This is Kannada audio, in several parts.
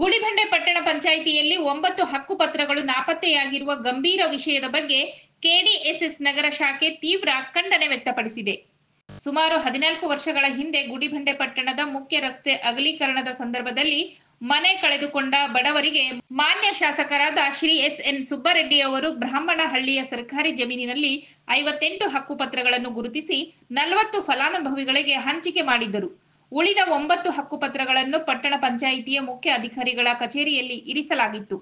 ಗುಡಿಬಂಡೆ ಪಟ್ಟಣ ಪಂಚಾಯಿತಿಯಲ್ಲಿ 9 ಹಕ್ಕುಪತ್ರಗಳು ನಾಪತ್ತೆಯಾಗಿರುವ ಗಂಭೀರ ವಿಷಯದ ಬಗ್ಗೆ ಕೆಡಿಎಸ್ಎಸ್ ನಗರ ಶಾಖೆ ತೀವ್ರ ಖಂಡನೆ ವ್ಯಕ್ತಪಡಿಸಿದೆ. ಸುಮಾರು 14 ವರ್ಷಗಳ ಹಿಂದೆ ಗುಡಿಬಂಡೆ ಪಟ್ಟಣದ ಮುಖ್ಯ ರಸ್ತೆ ಅಗಲೀಕರಣದ ಸಂದರ್ಭದಲ್ಲಿ ಮನೆ ಕಳೆದುಕೊಂಡ ಬಡವರಿಗೆ ಮಾನ್ಯ ಶಾಸಕರಾದ ಶ್ರೀ ಎಸ್.ಎನ್. ಸುಬ್ಬರೆಡ್ಡಿ ಅವರು ಬ್ರಾಹ್ಮಣಹಳ್ಳಿಯ ಸರ್ಕಾರಿ ಜಮೀನಿನಲ್ಲಿ 58 ಹಕ್ಕುಪತ್ರಗಳನ್ನು ಗುರುತಿಸಿ 40 ಫಲಾನುಭವಿಗಳಿಗೆ ಹಂಚಿಕೆ ಮಾಡಿದ್ದರು. ಉಳಿದ 9 ಹಕ್ಕುಪತ್ರಗಳನ್ನು ಪಟ್ಟಣ ಪಂಚಾಯಿತಿಯ ಮುಖ್ಯ ಅಧಿಕಾರಿಗಳ ಕಚೇರಿಯಲ್ಲಿ ಇರಿಸಲಾಗಿತ್ತು.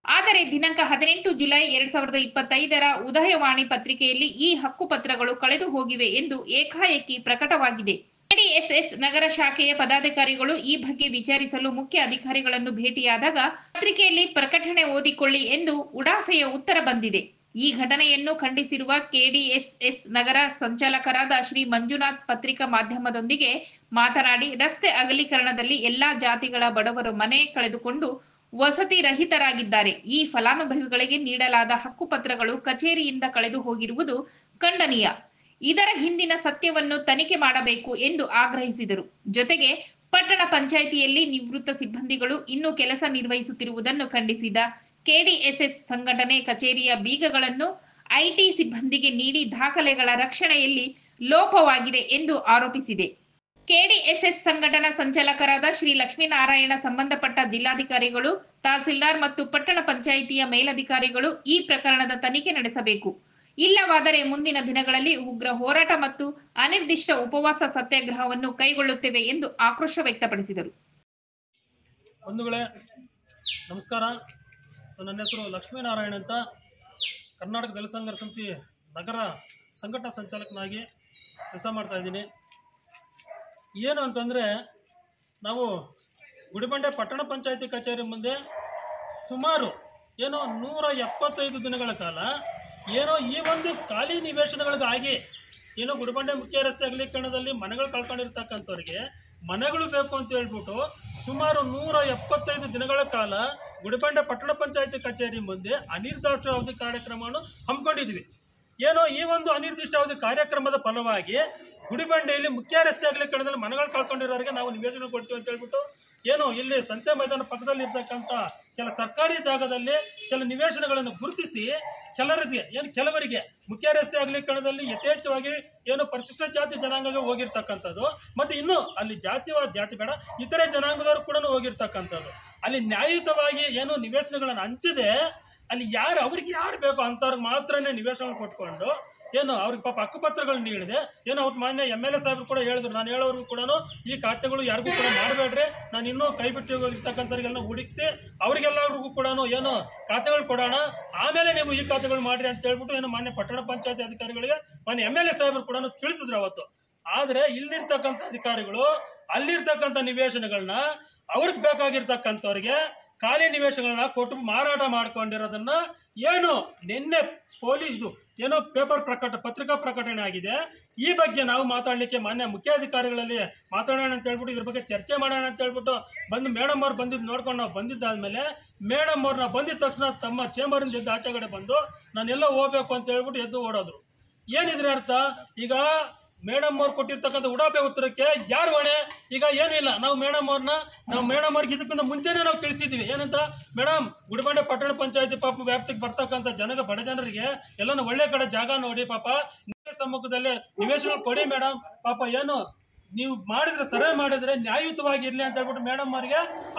ಆದರೆ ದಿನಾಂಕ 18 ಜುಲೈ 2025ರ ಉದಯವಾಣಿ ಪತ್ರಿಕೆಯಲ್ಲಿ ಈ ಹಕ್ಕುಪತ್ರಗಳು ಕಳೆದು ಹೋಗಿವೆ ಎಂದು ಏಕಾಏಕಿ ಪ್ರಕಟವಾಗಿದೆ. ಕೆಡಿಎಸ್ಎಸ್ ನಗರ ಶಾಖೆಯ ಪದಾಧಿಕಾರಿಗಳು ಈ ಬಗ್ಗೆ ವಿಚಾರಿಸಲು ಮುಖ್ಯ ಅಧಿಕಾರಿಗಳನ್ನು ಭೇಟಿಯಾದಾಗ ಪತ್ರಿಕೆಯಲ್ಲಿ ಪ್ರಕಟಣೆ ಓದಿಕೊಳ್ಳಿ ಎಂದು ಉಡಾಫೆಯ ಉತ್ತರ ಬಂದಿದೆ. ಈ ಘಟನೆಯನ್ನು ಖಂಡಿಸಿರುವ ಕೆಡಿಎಸ್ಎಸ್ ನಗರ ಸಂಚಾಲಕರಾದ ಶ್ರೀ ಮಂಜುನಾಥ್ ಪತ್ರಿಕಾ ಮಾಧ್ಯಮದೊಂದಿಗೆ ಮಾತನಾಡಿ, ರಸ್ತೆ ಅಗಲೀಕರಣದಲ್ಲಿ ಎಲ್ಲಾ ಜಾತಿಗಳ ಬಡವರು ಮನೆ ಕಳೆದುಕೊಂಡು ವಸತಿ ರಹಿತರಾಗಿದ್ದಾರೆ. ಈ ಫಲಾನುಭವಿಗಳಿಗೆ ನೀಡಲಾದ ಹಕ್ಕುಪತ್ರಗಳು ಕಚೇರಿಯಿಂದ ಕಳೆದು ಹೋಗಿರುವುದು ಖಂಡನೀಯ. ಇದರ ಹಿಂದಿನ ಸತ್ಯವನ್ನು ತನಿಖೆ ಮಾಡಬೇಕು ಎಂದು ಆಗ್ರಹಿಸಿದರು. ಜೊತೆಗೆ ಪಟ್ಟಣ ಪಂಚಾಯಿತಿಯಲ್ಲಿ ನಿವೃತ್ತ ಸಿಬ್ಬಂದಿಗಳು ಇನ್ನೂ ಕೆಲಸ ನಿರ್ವಹಿಸುತ್ತಿರುವುದನ್ನು ಖಂಡಿಸಿದ ಕೆಡಿಎಸ್ಎಸ್ ಸಂಘಟನೆ ಕಚೇರಿಯ ಬೀಗಗಳನ್ನು ಐಟಿ ಸಿಬ್ಬಂದಿಗೆ ನೀಡಿ ದಾಖಲೆಗಳ ರಕ್ಷಣೆಯಲ್ಲಿ ಲೋಪವಾಗಿದೆ ಎಂದು ಆರೋಪಿಸಿದೆ. ಕೆಡಿಎಸ್ಎಸ್ ಸಂಘಟನಾ ಸಂಚಾಲಕರಾದ ಶ್ರೀ ಲಕ್ಷ್ಮೀನಾರಾಯಣ ಸಂಬಂಧಪಟ್ಟ ಜಿಲ್ಲಾಧಿಕಾರಿಗಳು, ತಹಸೀಲ್ದಾರ್ ಮತ್ತು ಪಟ್ಟಣ ಪಂಚಾಯಿತಿಯ ಮೇಲಧಿಕಾರಿಗಳು ಈ ಪ್ರಕರಣದ ತನಿಖೆ ನಡೆಸಬೇಕು. ಇಲ್ಲವಾದರೆ ಮುಂದಿನ ದಿನಗಳಲ್ಲಿ ಉಗ್ರ ಹೋರಾಟ ಮತ್ತು ಅನಿರ್ದಿಷ್ಟ ಉಪವಾಸ ಸತ್ಯಾಗ್ರಹವನ್ನು ಕೈಗೊಳ್ಳುತ್ತೇವೆ ಎಂದು ಆಕ್ರೋಶ ವ್ಯಕ್ತಪಡಿಸಿದರು. ಬಂಧುಗಳೇ ನಮಸ್ಕಾರ. ನನ್ನ ಹೆಸರು ಲಕ್ಷ್ಮೀನಾರಾಯಣ ಅಂತ, ಕರ್ನಾಟಕ ದಲಿತ ಸಂಘರ್ಷ ಸಮಿತಿ ನಗರ ಸಂಘಟನಾ ಸಂಚಾಲಕನಾಗಿ ಕೆಲಸ ಮಾಡ್ತಾ ಇದ್ದೀನಿ. ಏನು ಅಂತಂದರೆ, ನಾವು ಗುಡಿಬಂಡೆ ಪಟ್ಟಣ ಪಂಚಾಯಿತಿ ಕಚೇರಿ ಮುಂದೆ ಸುಮಾರು 175 ದಿನಗಳ ಕಾಲ ಈ ಒಂದು ಖಾಲಿ ನಿವೇಶನಗಳಿಗಾಗಿ ಗುಡಿಬಂಡೆ ಮುಖ್ಯ ರಸ್ತೆ ಅಗಲೀಕರಣದಲ್ಲಿ ಮನೆಗಳು ಕಳ್ಕೊಂಡಿರ್ತಕ್ಕಂಥವ್ರಿಗೆ ಮನೆಗಳು ಬೇಕು ಅಂತ ಹೇಳ್ಬಿಟ್ಟು ಸುಮಾರು 175 ದಿನಗಳ ಕಾಲ ಗುಡಿಬಂಡೆ ಪಟ್ಟಣ ಪಂಚಾಯಿತಿ ಕಚೇರಿ ಮುಂದೆ ಅನಿರ್ದಿಷ್ಟಾವಧಿ ಕಾರ್ಯಕ್ರಮವನ್ನು ಹಮ್ಮಿಕೊಂಡಿದ್ವಿ. ಈ ಒಂದು ಅನಿರ್ದಿಷ್ಟಾವಧಿ ಕಾರ್ಯಕ್ರಮದ ಫಲವಾಗಿ ಗುಡಿಬಂಡೆಯಲ್ಲಿ ಮುಖ್ಯ ರಸ್ತೆ ಅಗಲೀಕರಣದಲ್ಲಿ ಮನೆಗಳು ಕಳ್ಕೊಂಡಿರೋರಿಗೆ ನಾವು ನಿವೇಶನ ಕೊಡ್ತೀವಿ ಅಂತ ಹೇಳ್ಬಿಟ್ಟು ಇಲ್ಲಿ ಸಂತೆ ಮೈದಾನ ಪಕ್ಕದಲ್ಲಿ ಇರ್ತಕ್ಕಂಥ ಕೆಲ ಸರ್ಕಾರಿ ಜಾಗದಲ್ಲಿ ಕೆಲ ನಿವೇಶನಗಳನ್ನು ಗುರುತಿಸಿ ಕೆಲವರಿಗೆ ಮುಖ್ಯ ರಸ್ತೆ ಅಗಲೀಕರಣದಲ್ಲಿ ಯಥೇಚ್ಛವಾಗಿ ಪರಿಶಿಷ್ಟ ಜಾತಿ ಜನಾಂಗಕ್ಕೆ ಹೋಗಿರ್ತಕ್ಕಂಥದ್ದು, ಮತ್ತು ಇನ್ನು ಅಲ್ಲಿ ಜಾತಿ ಬೇಡ ಇತರೆ ಜನಾಂಗದವರು ಕೂಡ ಹೋಗಿರ್ತಕ್ಕಂಥದ್ದು. ಅಲ್ಲಿ ನ್ಯಾಯಯುತವಾಗಿ ನಿವೇಶನಗಳನ್ನು ಹಂಚದೆ ಅಲ್ಲಿ ಅವ್ರಿಗೆ ಯಾರು ಬೇಕೋ ಅಂಥವ್ರಿಗೆ ಮಾತ್ರನೇ ನಿವೇಶನ ಕೊಟ್ಕೊಂಡು ಅವ್ರಿಗೆ ಪಾಪ ಹಕ್ಕುಪತ್ರಗಳು ನೀಡಿದೆ. ಅವ್ರು ಮಾನ್ಯ MLA ಸಾಹೇಬರು ಕೂಡ ಹೇಳಿದ್ರು, ನಾನು ಹೇಳೋರ್ಗು ಕೂಡ ಈ ಖಾತೆಗಳು ಯಾರಿಗೂ ಕೂಡ ಮಾಡಬೇಡ್ರಿ, ನಾನು ಇನ್ನೂ ಕೈ ಬಿಟ್ಟು ಹೋಗಿರ್ತಕ್ಕಂಥವ್ರಿಗೆಲ್ಲ ಹುಡುಕಿಸಿ ಅವ್ರಿಗೆಲ್ಲರಿಗೂ ಕೂಡ ಖಾತೆಗಳು ಕೊಡೋಣ, ಆಮೇಲೆ ನೀವು ಈ ಖಾತೆಗಳು ಮಾಡ್ರಿ ಅಂತ ಹೇಳ್ಬಿಟ್ಟು ಮಾನ್ಯ ಪಟ್ಟಣ ಪಂಚಾಯತಿ ಅಧಿಕಾರಿಗಳಿಗೆ ಮಾನ್ಯ MLA ಸಾಹೇಬರು ಕೂಡ ತಿಳಿಸಿದ್ರು ಅವತ್ತು. ಆದರೆ ಇಲ್ಲಿರ್ತಕ್ಕಂಥ ಅಧಿಕಾರಿಗಳು ಅಲ್ಲಿರ್ತಕ್ಕಂಥ ನಿವೇಶನಗಳನ್ನ ಅವ್ರಿಗೆ ಬೇಕಾಗಿರ್ತಕ್ಕಂಥವ್ರಿಗೆ ಖಾಲಿ ನಿವೇಶನಗಳನ್ನ ಕೊಟ್ಟು ಮಾರಾಟ ಮಾಡ್ಕೊಂಡಿರೋದನ್ನ ನಿನ್ನೆ ಪೇಪರ್ ಪತ್ರಿಕಾ ಪ್ರಕಟಣೆ ಆಗಿದೆ. ಈ ಬಗ್ಗೆ ನಾವು ಮಾತಾಡಲಿಕ್ಕೆ ಮಾನ್ಯ ಮುಖ್ಯಾಧಿಕಾರಿಗಳಲ್ಲಿ ಮಾತಾಡೋಣ ಅಂತ ಹೇಳ್ಬಿಟ್ಟು ಇದ್ರ ಬಗ್ಗೆ ಚರ್ಚೆ ಮಾಡೋಣ ಅಂತ ಹೇಳ್ಬಿಟ್ಟು ಮೇಡಮ್ ಅವ್ರು ಬಂದಿದ್ದು ನೋಡ್ಕೊಂಡು ನಾವು ಬಂದಿದ್ದಾದ್ಮೇಲೆ ಮೇಡಮ್ ಅವ್ರನ್ನ ಬಂದಿದ ತಕ್ಷಣ ತಮ್ಮ ಚೇಂಬರಿಂದ ಎದ್ದು ಆಚೆಗಡೆ ಬಂದು ನಾನೆಲ್ಲ ಹೋಗ್ಬೇಕು ಅಂತ ಹೇಳ್ಬಿಟ್ಟು ಎದ್ದು ಓಡೋದ್ರು. ಏನಿದ್ರೆ ಅರ್ಥ? ಈಗ ಮೇಡಮ್ ಅವ್ರು ಕೊಟ್ಟಿರ್ತಕ್ಕಂಥ ಉಡಾಪೆ ಉತ್ತರಕ್ಕೆ ಯಾರು ಹೊಣೆ? ಈಗ ಏನೂ ಇಲ್ಲ. ನಾವು ಮೇಡಮ್ ಅವ್ರಿಗೆ ಇದಕ್ಕಿಂತ ಮುಂಚೆನೇ ನಾವು ತಿಳಿಸಿದ್ದೀವಿ. ಏನಂತ, ಮೇಡಮ್ ಗುಡಿಬಂಡೆ ಪಟ್ಟಣ ಪಂಚಾಯತಿ ಪಾಪ ವ್ಯಾಪ್ತಿಗೆ ಬರ್ತಕ್ಕಂಥ ಬಡ ಜನರಿಗೆ ಎಲ್ಲನೂ ಒಳ್ಳೆ ಕಡೆ ಜಾಗ ನೋಡಿ ಪಾಪ ಸಮ್ಮುಖದಲ್ಲಿ ನಿವೇಶನ ಕೊಡಿ ಮೇಡಮ್, ಪಾಪ ನೀವು ಮಾಡಿದ್ರೆ ಸರ್ವೆ ಮಾಡಿದ್ರೆ ನ್ಯಾಯಯುತವಾಗಿ ಇರಲಿ ಅಂತ ಹೇಳ್ಬಿಟ್ಟು ಮೇಡಮ್ ಅವರಿಗೆ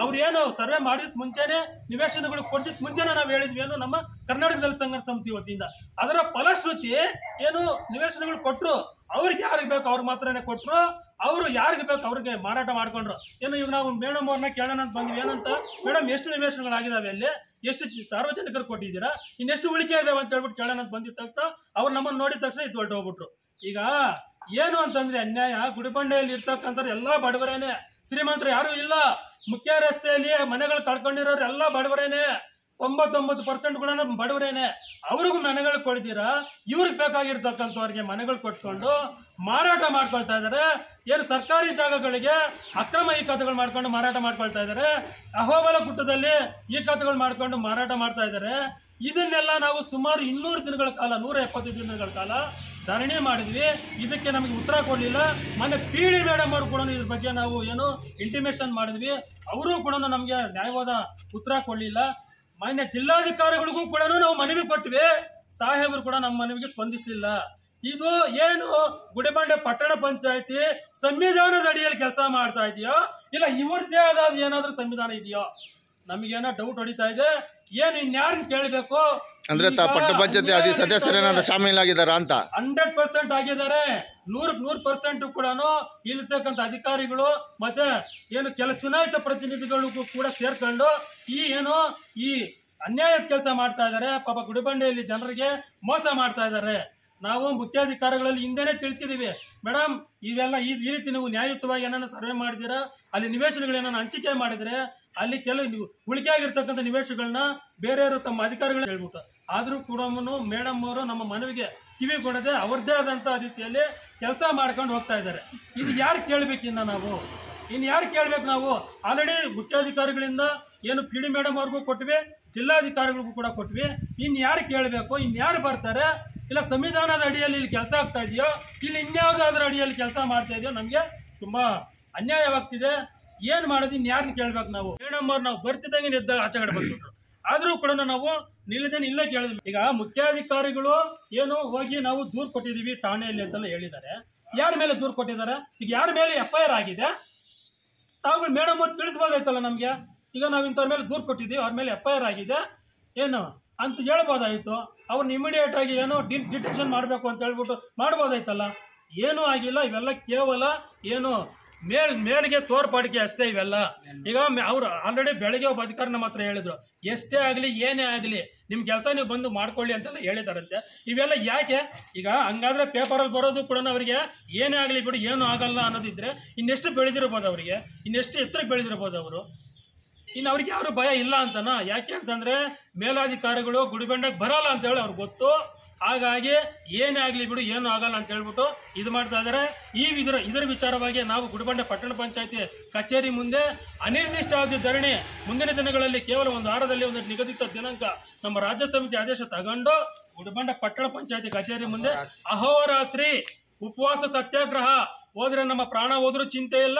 ಅವ್ರು ಸರ್ವೆ ಮಾಡಿದ ಮುಂಚೆನೆ ನಿವೇಶನಗಳು ಕೊಟ್ಟಿದ್ದ ಮುಂಚೆನೆ ನಾವು ಹೇಳಿದ್ವಿ ನಮ್ಮ ಕರ್ನಾಟಕ ದಲಿತ ಸಂಘರ್ಷ ಸಮಿತಿ ವತಿಯಿಂದ. ಅದರ ಫಲಶ್ರುತಿ ನಿವೇಶನಗಳು ಕೊಟ್ಟರು, ಅವ್ರಿಗೆ ಯಾರಿಗೆ ಬೇಕು ಅವ್ರಿಗೆ ಮಾತ್ರನೇ ಕೊಟ್ಟರು, ಅವರು ಯಾರಿಗೆ ಬೇಕು ಅವ್ರಿಗೆ ಮಾರಾಟ ಮಾಡ್ಕೊಂಡ್ರು. ಈಗ ನಾವು ಮೇಡಮ್ ಅವ್ರನ್ನ ಕೇಳೋಣ ಅಂತ ಬಂದ್ವಿ. ಏನಂತ, ಮೇಡಮ್ ಎಷ್ಟು ನಿವೇಶನಗಳಾಗಿದ್ದಾವೆ, ಅಲ್ಲಿ ಎಷ್ಟು ಸಾರ್ವಜನಿಕರು ಕೊಟ್ಟಿದ್ದೀರಾ, ಇನ್ನೆಷ್ಟು ಉಳಿಕೆ ಇದಾವೆ ಅಂತ ಹೇಳ್ಬಿಟ್ಟು ಕೇಳೋಣ ಅಂತ ಬಂದಿದ್ದ ತಕ್ಷಣ ಅವ್ರು ನಮ್ಮನ್ನು ನೋಡಿದ ತಕ್ಷಣ ಇದು ಹೊರಟು ಹೋಗ್ಬಿಟ್ರು. ಈಗ ಅಂತಂದ್ರೆ ಅನ್ಯಾಯ, ಗುಡಿಬಂಡೆಯಲ್ಲಿ ಇರ್ತಕ್ಕಂಥವ್ರು ಎಲ್ಲ ಬಡವರೇನೆ, ಶ್ರೀಮಂತರು ಯಾರು ಇಲ್ಲ. ಮುಖ್ಯ ರಸ್ತೆಯಲ್ಲಿ ಮನೆಗಳು ಕಳ್ಕೊಂಡಿರೋರು ಎಲ್ಲ ಬಡವರೇನೆ, 99% ಕೂಡ ಬಡವರೇನೆ. ಅವ್ರಿಗೂ ಮನೆಗಳು ಕೊಡ್ತೀರಾ, ಇವ್ರಿಗೆ ಬೇಕಾಗಿರ್ತಕ್ಕಂಥವ್ರಿಗೆ ಮನೆಗಳು ಕೊಟ್ಕೊಂಡು ಮಾರಾಟ ಮಾಡ್ಕೊಳ್ತಾ ಇದ್ದಾರೆ. ಸರ್ಕಾರಿ ಜಾಗಗಳಿಗೆ ಅಕ್ರಮ ಈ ಖಾತೆಗಳು ಮಾಡ್ಕೊಂಡು ಮಾರಾಟ ಮಾಡ್ಕೊಳ್ತಾ ಇದ್ದಾರೆ. ಅಹೋಬಲ ಗುಟ್ಟದಲ್ಲಿ ಈ ಖಾತೆಗಳು ಮಾಡ್ಕೊಂಡು ಮಾರಾಟ ಮಾಡ್ತಾ ಇದ್ದಾರೆ. ಇದನ್ನೆಲ್ಲ ನಾವು ಸುಮಾರು 200 ದಿನಗಳ ಕಾಲ 175 ದಿನಗಳ ಕಾಲ ಧರಣಿ ಮಾಡಿದ್ವಿ, ಇದಕ್ಕೆ ನಮಗೆ ಉತ್ತರ ಕೊಡಲಿಲ್ಲ. ಮೊನ್ನೆ PD ಮೇಡಮ್ ಅವರು ಕೂಡ ಇದ್ರ ಬಗ್ಗೆ ನಾವು ಏನು ಇಂಟಿಮೇಷನ್ ಮಾಡಿದ್ವಿ, ಅವರು ಕೂಡ ನಮಗೆ ನ್ಯಾಯವಾದ ಉತ್ತರ ಕೊಡಲಿಲ್ಲ. ಮಾನ್ಯ ಜಿಲ್ಲಾಧಿಕಾರಿಗಳಿಗೂ ಕೂಡ ನಾವು ಮನವಿ ಕೊಟ್ಟಿವಿ, ಸಾಹೇಬರು ಕೂಡ ನಮ್ಮ ಮನವಿಗೆ ಸ್ಪಂದಿಸಲಿಲ್ಲ. ಇದು ಏನು ಗುಡಿಬಂಡೆ ಪಟ್ಟಣ ಪಂಚಾಯತಿ ಸಂವಿಧಾನದ ಅಡಿಯಲ್ಲಿ ಕೆಲಸ ಮಾಡ್ತಾ ಇದೆಯೋ ಇಲ್ಲ ಇವ್ರದ್ದೇ ಆದ ಏನಾದ್ರೂ ಸಂವಿಧಾನ ಇದೆಯೋ ನಮಗೇನೋ ಡೌಟ್ ಹೊಡಿತಾ ಇದೆ. ಏನು ಇನ್ಯಾರನ್ನ ಕೇಳಬೇಕು ಅಂದ್ರೆ ಪಟ್ಟಣ ಪಂಚಾಯತಿ ಸದಸ್ಯರೇನಾದ್ರೂ ಶಾಮೀಲಾಗಿದ್ದಾರಾ ಅಂತ? 100% ಆಗಿದ್ದಾರೆ. 100% ಕೂಡ ಇಲ್ಲಿರ್ತಕ್ಕಂಥ ಅಧಿಕಾರಿಗಳು ಮತ್ತೆ ಏನು ಕೆಲ ಚುನಾಯಿತ ಪ್ರತಿನಿಧಿಗಳಿಗೂ ಕೂಡ ಸೇರ್ಕೊಂಡು ಈ ಅನ್ಯಾಯದ ಕೆಲಸ ಮಾಡ್ತಾ ಇದ್ದಾರೆ. ಪಾಪ ಗುಡಿಬಂಡೆಯಲ್ಲಿ ಜನರಿಗೆ ಮೋಸ ಮಾಡ್ತಾ ಇದ್ದಾರೆ. ನಾವು ಮುಖ್ಯಾಧಿಕಾರಿಗಳಲ್ಲಿ ಹಿಂದೆನೇ ತಿಳಿಸಿದೀವಿ, ಮೇಡಮ್ ಇವೆಲ್ಲ ಈ ರೀತಿ ನೀವು ನ್ಯಾಯಯುತವಾಗಿ ಏನನ್ನ ಸರ್ವೆ ಮಾಡಿದ್ದೀರಾ, ಅಲ್ಲಿ ನಿವೇಶನಗಳೇನ ಹಂಚಿಕೆ ಮಾಡಿದ್ರೆ ಅಲ್ಲಿ ಕೆಲವು ಉಳಿಕೆ ಆಗಿರ್ತಕ್ಕಂಥ ನಿವೇಶನಗಳನ್ನ ಬೇರೆಯವರು ತಮ್ಮ ಅಧಿಕಾರಿಗಳು ಹೇಳ್ಬಿಟ್ಟು, ಆದರೂ ಕೂಡ ಮೇಡಮ್ ಅವರು ನಮ್ಮ ಮನವಿಗೆ ಕಿವಿ ಕೊಡದೆ ಅವ್ರದ್ದೇ ಆದಂಥ ರೀತಿಯಲ್ಲಿ ಕೆಲಸ ಮಾಡ್ಕೊಂಡು ಹೋಗ್ತಾ ಇದ್ದಾರೆ. ಇದು ಯಾರು ಕೇಳಬೇಕು? ಇನ್ನು ಯಾರು ಕೇಳಬೇಕು? ನಾವು ಆಲ್ರೆಡಿ ಮುಖ್ಯಾಧಿಕಾರಿಗಳಿಂದ ಏನು PD ಮೇಡಮ್ ಅವ್ರಿಗೂ ಕೊಟ್ವಿ, ಜಿಲ್ಲಾಧಿಕಾರಿಗಳಿಗೂ ಕೂಡ ಕೊಟ್ವಿ. ಇನ್ನು ಯಾರು ಕೇಳಬೇಕು? ಇನ್ಯಾರು ಬರ್ತಾರೆ? ಇಲ್ಲ ಸಂವಿಧಾನದ ಅಡಿಯಲ್ಲಿ ಇಲ್ಲಿ ಕೆಲಸ ಆಗ್ತಾ ಇದೆಯೋ ಇಲ್ಲಿ ಇನ್ಯಾವುದಾದ್ರೂ ಅಡಿಯಲ್ಲಿ ಕೆಲಸ ಮಾಡ್ತಾ ಇದೆಯೋ ನಮಗೆ ತುಂಬ ಅನ್ಯಾಯವಾಗ್ತಿದೆ. ಏನು ಮಾಡೋದು? ಇನ್ಯಾರನ್ನ ಕೇಳಬೇಕು? ನಾವು ಮೇಡಮ್ ಅವ್ರು ನಾವು ಬರ್ತಿದ್ದಂಗೆ ನಿದ್ದಾಗ ಆಚೆಗಡೆ ಬಂದ್ಬಿಟ್ರು, ಆದರೂ ಕೂಡ ನಾವು ನಿಲ್ಲದೇನೆ ಇಲ್ಲೇ ಕೇಳಿದ್ವಿ. ಈಗ ಮುಖ್ಯಾಧಿಕಾರಿಗಳು ಏನು ಹೋಗಿ ನಾವು ದೂರು ಕೊಟ್ಟಿದ್ದೀವಿ ಠಾಣೆಯಲ್ಲಿ ಅಂತೆಲ್ಲ ಹೇಳಿದ್ದಾರೆ. ಯಾರ ಮೇಲೆ ದೂರು ಕೊಟ್ಟಿದ್ದಾರೆ? ಈಗ ಯಾರ ಮೇಲೆ FIR ಆಗಿದೆ? ತಾವುಗಳು ಮೇಡಮ್ ಅವ್ರು ತಿಳಿಸ್ಬೋದಾಯ್ತಲ್ಲ ನಮಗೆ. ಈಗ ನಾವು ಇಂಥವ್ರ ಮೇಲೆ ದೂರು ಕೊಟ್ಟಿದ್ದೀವಿ, ಅವ್ರ ಮೇಲೆ FIR ಆಗಿದೆ ಏನು ಅಂತ ಹೇಳ್ಬೋದಾಯಿತು. ಅವ್ರನ್ನ ಇಮಿಡಿಯೇಟ್ ಆಗಿ ಏನೋ ಡಿಟೆಕ್ಷನ್ ಮಾಡಬೇಕು ಅಂತ ಹೇಳ್ಬಿಟ್ಟು ಮಾಡ್ಬೋದಾಯ್ತಲ್ಲ. ಏನೂ ಆಗಿಲ್ಲ. ಇವೆಲ್ಲ ಕೇವಲ ಏನು ಮೇಲಿಗೆ ತೋರ್ಪಾಡಿಕೆ ಅಷ್ಟೇ ಇವೆಲ್ಲ. ಈಗ ಅವ್ರು ಆಲ್ರೆಡಿ ಬೆಳಗ್ಗೆ ಒಬ್ಬ ಅಧಿಕಾರಿ ನಮ್ಮ ಹತ್ರ ಹೇಳಿದ್ರು, ಎಷ್ಟೇ ಆಗಲಿ ಏನೇ ಆಗಲಿ ನಿಮ್ಮ ಕೆಲಸ ನೀವು ಬಂದು ಮಾಡ್ಕೊಳ್ಳಿ ಅಂತೆಲ್ಲ ಹೇಳಿದಾರಂತೆ. ಇವೆಲ್ಲ ಯಾಕೆ? ಈಗ ಹಂಗಾದ್ರೆ ಪೇಪರಲ್ಲಿ ಬರೋದು ಕೂಡ ಅವರಿಗೆ ಏನೇ ಆಗಲಿ ಬಿಡು ಏನೂ ಆಗಲ್ಲ ಅನ್ನೋದಿದ್ರೆ ಇನ್ನೆಷ್ಟು ಬೆಳೆದಿರ್ಬೋದು ಅವರಿಗೆ, ಇನ್ನೆಷ್ಟು ಎತ್ತರಕ್ಕೆ ಬೆಳೆದಿರ್ಬೋದು ಅವರು. ಇನ್ನು ಅವ್ರಿಗೆ ಯಾರು ಭಯ ಇಲ್ಲ ಅಂತನಾ? ಯಾಕೆ ಅಂತಂದರೆ ಮೇಲಾಧಿಕಾರಿಗಳು ಗುಡಿಬಂಡೆಗೆ ಬರಲ್ಲ ಅಂತ ಹೇಳಿ ಅವ್ರಿಗೆ ಗೊತ್ತು. ಹಾಗಾಗಿ ಏನೇ ಆಗಲಿ ಬಿಡು ಏನೂ ಆಗಲ್ಲ ಅಂತ ಹೇಳ್ಬಿಟ್ಟು ಇದು ಮಾಡ್ತಾ ಇದ್ದಾರೆ. ಇದರ ವಿಚಾರವಾಗಿ ನಾವು ಗುಡಿಬಂಡೆ ಪಟ್ಟಣ ಪಂಚಾಯತಿ ಕಚೇರಿ ಮುಂದೆ ಅನಿರ್ದಿಷ್ಟಾವಧಿ ಧರಣಿ ಮುಂದಿನ ದಿನಗಳಲ್ಲಿ ಕೇವಲ ಒಂದು ವಾರದಲ್ಲಿ ಒಂದು ನಿಗದಿತ ದಿನಾಂಕ ನಮ್ಮ ರಾಜ್ಯ ಸಮಿತಿ ಆದೇಶ ತಗೊಂಡು ಗುಡಿಬಂಡೆ ಪಟ್ಟಣ ಪಂಚಾಯತಿ ಕಚೇರಿ ಮುಂದೆ ಅಹೋರಾತ್ರಿ ಉಪವಾಸ ಸತ್ಯಾಗ್ರಹ. ಹೋದ್ರೆ ನಮ್ಮ ಪ್ರಾಣ ಹೋದ್ರೂ ಚಿಂತೆ ಇಲ್ಲ,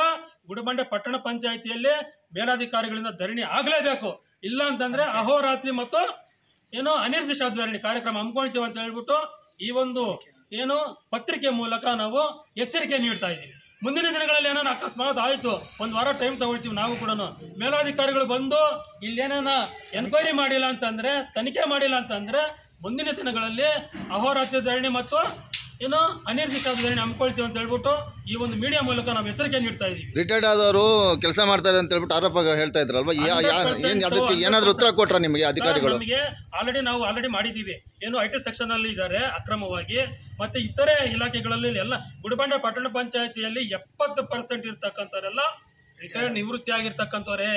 ಗುಡಿಬಂಡೆ ಪಟ್ಟಣ ಪಂಚಾಯತಿಯಲ್ಲಿ ಮೇಲಾಧಿಕಾರಿಗಳಿಂದ ಧರಣಿ ಆಗಲೇಬೇಕು. ಇಲ್ಲ ಅಂತಂದ್ರೆ ಅಹೋರಾತ್ರಿ ಮತ್ತು ಏನೋ ಅನಿರ್ದಿಷ್ಟಾವಧಿ ಧರಣಿ ಕಾರ್ಯಕ್ರಮ ಹಮ್ಮಿಕೊಳ್ತೀವಿ ಅಂತ ಹೇಳ್ಬಿಟ್ಟು ಈ ಒಂದು ಏನು ಪತ್ರಿಕೆ ಮೂಲಕ ನಾವು ಎಚ್ಚರಿಕೆ ನೀಡ್ತಾ ಇದ್ದೀವಿ. ಮುಂದಿನ ದಿನಗಳಲ್ಲಿ ಏನಾನ ಅಕಸ್ಮಾತ್ ಆಯಿತು, ಒಂದು ವಾರ ಟೈಮ್ ತಗೊಳ್ತೀವಿ ನಾವು ಕೂಡ. ಮೇಲಾಧಿಕಾರಿಗಳು ಬಂದು ಇಲ್ಲೇನ ಎನ್ಕ್ವೈರಿ ಮಾಡಿಲ್ಲ ಅಂತಂದ್ರೆ, ತನಿಖೆ ಮಾಡಿಲ್ಲ ಅಂತಂದ್ರೆ ಮುಂದಿನ ದಿನಗಳಲ್ಲಿ ಅಹೋರಾತ್ರಿ ಧರಣಿ ಮತ್ತು ಏನೋ ಅನಿರ್ದಿಷ್ಟಾವಧಿ ಧರಣಿ ಹಮ್ಮಿಕೊಳ್ತೀವಿ ಅಂತ ಹೇಳ್ಬಿಟ್ಟು ಈ ಒಂದು ಮೀಡಿಯಾ ಮೂಲಕ ನಾವು ಎಚ್ಚರಿಕೆ ನೀಡ್ತಾ ಇದೀವಿ. ರಿಟೈರ್ಡ್ ಆದವರು ಕೆಲಸ ಮಾಡ್ತಾ ಇದೆ ಅಂತ ಹೇಳ್ಬಿಟ್ಟು ಆರೋಪ ಹೇಳ್ತಾ ಇದ್ರಲ್ವಾ, ಅದಕ್ಕೆ ಏನಾದರೂ ಉತ್ತರ ಕೊಟ್ರ ನಿಮಗೆ ಅಧಿಕಾರಿಗಳು? ನಮಗೆ ಆಲ್ರೆಡಿ ಮಾಡಿದ್ದೀವಿ. ಏನು IT ಸೆಕ್ಷನ್ ಅಲ್ಲಿ ಇದ್ದಾರೆ ಅಕ್ರಮವಾಗಿ, ಮತ್ತೆ ಇತರೆ ಇಲಾಖೆಗಳಲ್ಲಿ ಎಲ್ಲ ಗುಡಿಬಂಡೆ ಪಟ್ಟಣ ಪಂಚಾಯತಿಯಲ್ಲಿ 70% ಇರ್ತಕ್ಕಂಥವರೆಲ್ಲ ರಿಟೈರ್ಡ್ ನಿವೃತ್ತಿ ಆಗಿರ್ತಕ್ಕಂಥವ್ರೆ.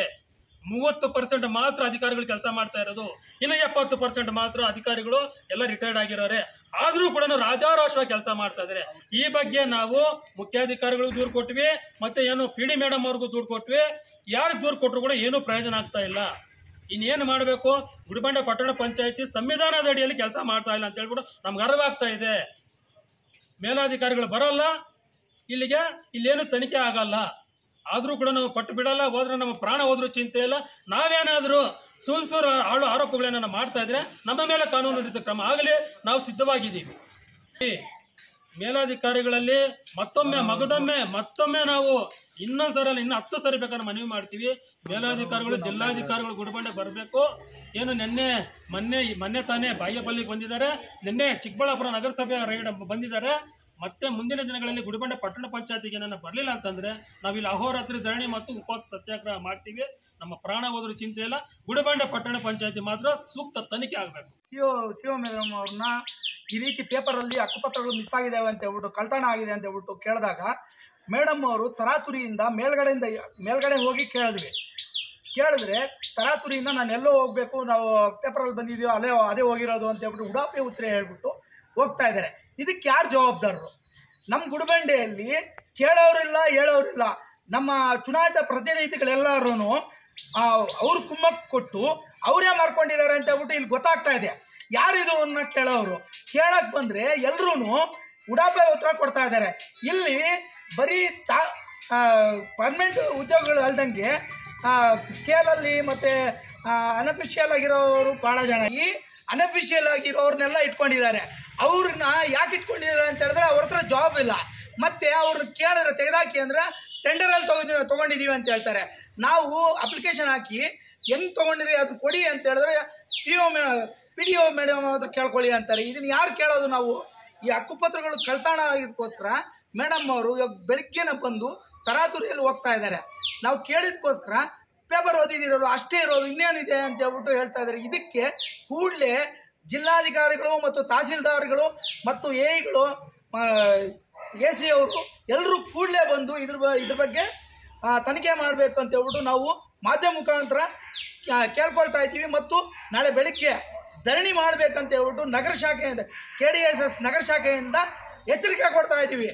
30% ಮಾತ್ರ ಅಧಿಕಾರಿಗಳು ಕೆಲಸ ಮಾಡ್ತಾ ಇರೋದು, ಇನ್ನು 70% ಮಾತ್ರ ಅಧಿಕಾರಿಗಳು ಎಲ್ಲ ರಿಟೈರ್ಡ್ ಆಗಿರೋರೆ. ಆದರೂ ಕೂಡ ರಾಜಾರೋಷವಾಗಿ ಕೆಲಸ ಮಾಡ್ತಾ ಇದ್ದಾರೆ. ಈ ಬಗ್ಗೆ ನಾವು ಮುಖ್ಯಾಧಿಕಾರಿಗಳು ದೂರು ಕೊಟ್ವಿ, ಮತ್ತೆ ಏನು PD ಮೇಡಮ್ ಅವ್ರಿಗೂ ದೂರು ಕೊಟ್ವಿ. ಯಾರಿಗೆ ದೂರು ಕೊಟ್ಟರು ಕೂಡ ಏನೂ ಪ್ರಯೋಜನ ಆಗ್ತಾ ಇಲ್ಲ. ಇನ್ನೇನು ಮಾಡಬೇಕು? ಗುಡಿಬಂಡೆ ಪಟ್ಟಣ ಪಂಚಾಯತಿ ಸಂವಿಧಾನದ ಅಡಿಯಲ್ಲಿ ಕೆಲಸ ಮಾಡ್ತಾ ಇಲ್ಲ ಅಂತ ಹೇಳ್ಬಿಟ್ಟು ನಮ್ಗೆ ಅರಿವಾಗ್ತಾ ಇದೆ. ಮೇಲಾಧಿಕಾರಿಗಳು ಬರಲ್ಲ ಇಲ್ಲಿಗೆ, ಇಲ್ಲೇನು ತನಿಖೆ ಆಗಲ್ಲ. ಆದರೂ ಕೂಡ ನಾವು ಪಟ್ಟು ಬಿಡಲ್ಲ. ಹೋದ್ರೆ ನಮ್ಮ ಪ್ರಾಣ ಹೋದ್ರೂ ಚಿಂತೆ ಇಲ್ಲ. ನಾವೇನಾದರೂ ಸುಳ್ಳು ಆರೋಪಗಳೇನ ಮಾಡ್ತಾ ಇದ್ರೆ ನಮ್ಮ ಮೇಲೆ ಕಾನೂನು ರೀತಿ ಕ್ರಮ ಆಗಲಿ ನಾವು ಸಿದ್ಧವಾಗಿದ್ದೀವಿ. ಮೇಲಾಧಿಕಾರಿಗಳಲ್ಲಿ ಮತ್ತೊಮ್ಮೆ ನಾವು ಇನ್ನೊಂದು ಸರಿ ಅಲ್ಲ, ಇನ್ನು 10 ಸರಿ ಬೇಕಾದ್ರೆ ಮನವಿ ಮಾಡ್ತೀವಿ. ಮೇಲಾಧಿಕಾರಿಗಳು ಜಿಲ್ಲಾಧಿಕಾರಿಗಳು ಗುಡಿಬಂಡೆ ಬರಬೇಕು. ಏನು ಮೊನ್ನೆ ತಾನೇ ಬಾಗೇಪಲ್ಲಿಗೆ ಬಂದಿದ್ದಾರೆ, ನಿನ್ನೆ ಚಿಕ್ಕಬಳ್ಳಾಪುರ ನಗರಸಭೆ ರೈಡ್ ಬಂದಿದ್ದಾರೆ. ಮತ್ತೆ ಮುಂದಿನ ದಿನಗಳಲ್ಲಿ ಗುಡಿಬಂಡೆ ಪಟ್ಟಣ ಪಂಚಾಯತಿಗೆ ಏನಾರ ಬರಲಿಲ್ಲ ಅಂತಂದ್ರೆ ನಾವಿಲ್ಲಿ ಅಹೋರಾತ್ರಿ ಧರಣಿ ಮತ್ತು ಉಪವಾಸ ಸತ್ಯಾಗ್ರಹ ಮಾಡ್ತೀವಿ. ನಮ್ಮ ಪ್ರಾಣ ಹೋದ್ರೂ ಚಿಂತೆ ಇಲ್ಲ. ಗುಡಿಬಂಡೆ ಪಟ್ಟಣ ಪಂಚಾಯತಿ ಮಾತ್ರ ಸೂಕ್ತ ತನಿಖೆ ಆಗಬೇಕು. ಸಿಒ ಮೇಡಮ್ ಅವ್ರನ್ನ ಈ ರೀತಿ ಪೇಪರಲ್ಲಿ ಹಕ್ಕುಪತ್ರಗಳು ಮಿಸ್ ಆಗಿದ್ದಾವೆ ಅಂತ ಹೇಳ್ಬಿಟ್ಟು, ಕಳ್ತನ ಆಗಿದೆ ಅಂತ ಹೇಳ್ಬಿಟ್ಟು ಕೇಳಿದಾಗ ಮೇಡಮ್ ಅವರು ತರಾತುರಿಯಿಂದ ಮೇಲ್ಗಡೆ ಹೋಗಿ ಕೇಳಿದ್ರೆ ತರಾತುರಿಯಿಂದ ನಾನು ಎಲ್ಲೋ ಹೋಗಬೇಕು, ನಾವು ಪೇಪರಲ್ಲಿ ಬಂದಿದ್ದೀವೋ ಅದೇ ಹೋಗಿರೋದು ಅಂತ ಹೇಳ್ಬಿಟ್ಟು ಉಡಾಪೆ ಉತ್ತರ ಹೇಳ್ಬಿಟ್ಟು ಹೋಗ್ತಾ ಇದ್ದಾರೆ. ಇದಕ್ಕೆ ಯಾರು ಜವಾಬ್ದಾರರು? ನಮ್ಮ ಗುಡಿಬಂಡೆಯಲ್ಲಿ ಕೇಳೋರಿಲ್ಲ, ಹೇಳೋರಿಲ್ಲ. ನಮ್ಮ ಚುನಾಯಿತ ಪ್ರತಿನಿಧಿಗಳೆಲ್ಲರೂ ಅವ್ರು ಕುಮ್ಮಕ್ಕೆ ಕೊಟ್ಟು ಅವರೇ ಮಾಡ್ಕೊಂಡಿದ್ದಾರೆ ಅಂತ ಹೇಳ್ಬಿಟ್ಟು ಇಲ್ಲಿ ಗೊತ್ತಾಗ್ತಾ ಇದೆ. ಯಾರಿದು ಅನ್ನೋ ಕೇಳೋರು ಕೇಳಕ್ಕೆ ಬಂದರೆ ಎಲ್ಲರೂ ಉಡಾಫೆ ಉತ್ತರ ಕೊಡ್ತಾ ಇದ್ದಾರೆ. ಇಲ್ಲಿ ಬರೀ ಪರ್ಮನೆಂಟ್ ಉದ್ಯೋಗಗಳು ಅಲ್ದಂಗೆ ಸ್ಕೇಲಲ್ಲಿ ಮತ್ತು ಅನ್ಅಫಿಷಿಯಲ್ ಆಗಿರೋರು ಭಾಳ ಜನ ಈ ಅನ್ಅಫಿಷಿಯಲ್ ಆಗಿರೋರ್ನೆಲ್ಲ ಇಟ್ಕೊಂಡಿದ್ದಾರೆ. ಅವ್ರನ್ನ ಯಾಕೆ ಇಟ್ಕೊಂಡಿದ್ದಾರೆ ಅಂತ ಹೇಳಿದ್ರೆ ಅವ್ರ ಹತ್ರ ಜಾಬ್ ಇಲ್ಲ. ಮತ್ತು ಅವ್ರನ್ನ ಕೇಳಿದ್ರೆ ತೆಗೆದಾಕಿ ಅಂದರೆ ಟೆಂಡರಲ್ಲಿ ತೊಗೊಂಡಿದ್ದೀವಿ ಅಂತ ಹೇಳ್ತಾರೆ. ನಾವು ಅಪ್ಲಿಕೇಶನ್ ಹಾಕಿ ಹೆಂಗೆ ತೊಗೊಂಡಿರಿ ಅದು ಕೊಡಿ ಅಂತ ಹೇಳಿದ್ರೆ ಪಿ ಡಿ ಒ ಮೇಡಮ್ ಹತ್ರ ಕೇಳ್ಕೊಳ್ಳಿ ಅಂತಾರೆ. ಇದನ್ನು ಯಾರು ಕೇಳೋದು ನಾವು? ಈ ಹಕ್ಕುಪತ್ರಗಳು ಕಳ್ತನ ಆಗಿದ್ದಕ್ಕೋಸ್ಕರ ಮೇಡಮ್ ಅವರು ಇವಾಗ ಬೆಳಗ್ಗೆನ ಬಂದು ತರಾತುರಿಯಲ್ಲಿ ಹೋಗ್ತಾ ಇದ್ದಾರೆ. ನಾವು ಕೇಳಿದಕ್ಕೋಸ್ಕರ ಪೇಪರ್ ಓದಿದಿರೋರು ಅಷ್ಟೇ ಇರೋದು ಇನ್ನೇನಿದೆ ಅಂತ ಹೇಳ್ಬಿಟ್ಟು ಹೇಳ್ತಾ ಇದ್ದಾರೆ. ಇದಕ್ಕೆ ಕೂಡಲೇ ಜಿಲ್ಲಾಧಿಕಾರಿಗಳು ಮತ್ತು ತಹಸೀಲ್ದಾರ್ಗಳು ಮತ್ತು ಎಇಗಳು AC ಅವರು ಎಲ್ಲರೂ ಕೂಡಲೇ ಬಂದು ಇದ್ರ ಬಗ್ಗೆ ತನಿಖೆ ಮಾಡಬೇಕು ಅಂತ ಹೇಳ್ಬಿಟ್ಟು ನಾವು ಮಾಧ್ಯಮ ಮುಖಾಂತರ ಕೇಳ್ಕೊಳ್ತಾ ಇದ್ದೀವಿ. ಮತ್ತು ನಾಳೆ ಬೆಳಿಗ್ಗೆ ಧರಣಿ ಮಾಡಬೇಕಂತ ಹೇಳ್ಬಿಟ್ಟು ನಗರ ಶಾಖೆಯಿಂದ KDSS ನಗರ ಶಾಖೆಯಿಂದ ಎಚ್ಚರಿಕೆ ಕೊಡ್ತಾ ಇದ್ದೀವಿ.